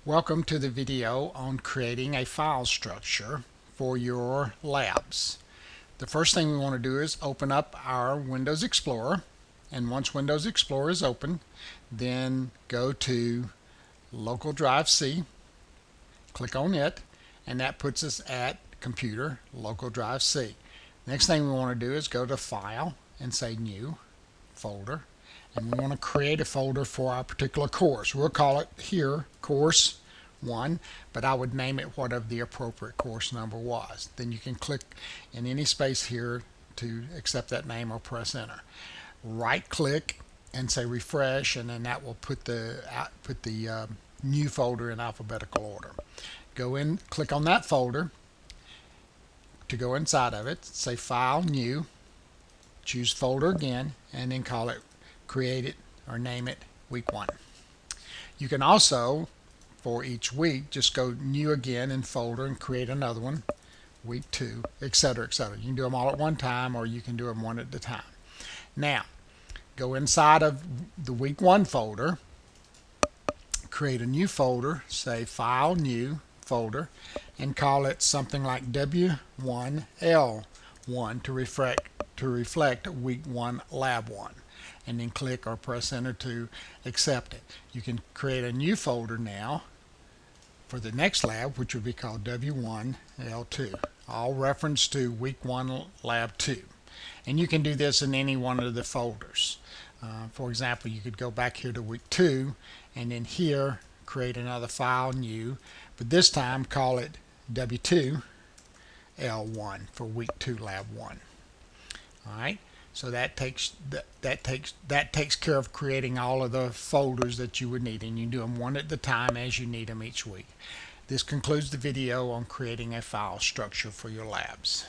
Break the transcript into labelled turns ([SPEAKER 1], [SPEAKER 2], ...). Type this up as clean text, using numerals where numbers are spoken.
[SPEAKER 1] Welcome to the video on creating a file structure for your labs. The first thing we want to do is open up our Windows Explorer, and once Windows Explorer is open, then go to Local Drive C, click on it, and that puts us at Computer Local Drive C. Next thing we want to do is go to File and say New Folder, and we want to create a folder for our particular course. We'll call it here Course 1, but I would name it whatever the appropriate course number was. Then you can click in any space here to accept that name or press enter. Right click and say refresh, and then that will put the new folder in alphabetical order. Go in, click on that folder to go inside of it, say File, New, choose Folder again, and then call it, create it, or name it Week 1. You can also, for each week, just go New again in Folder and create another one, Week 2, etc., etc. You can do them all at one time, or you can do them one at a time. Now, go inside of the Week 1 folder, create a new folder, say File, New, Folder, and call it something like W1L1 to reflect Week 1 Lab 1, and then click or press enter to accept it. You can create a new folder now for the next lab, which would be called W1L2, all reference to Week 1 Lab 2. And you can do this in any one of the folders. For example, you could go back here to Week 2 and then here create another file, New, but this time call it W2L1 for Week 2 Lab 1. Alright, so that takes care of creating all of the folders that you would need, and you do them one at a time as you need them each week. This concludes the video on creating a file structure for your labs.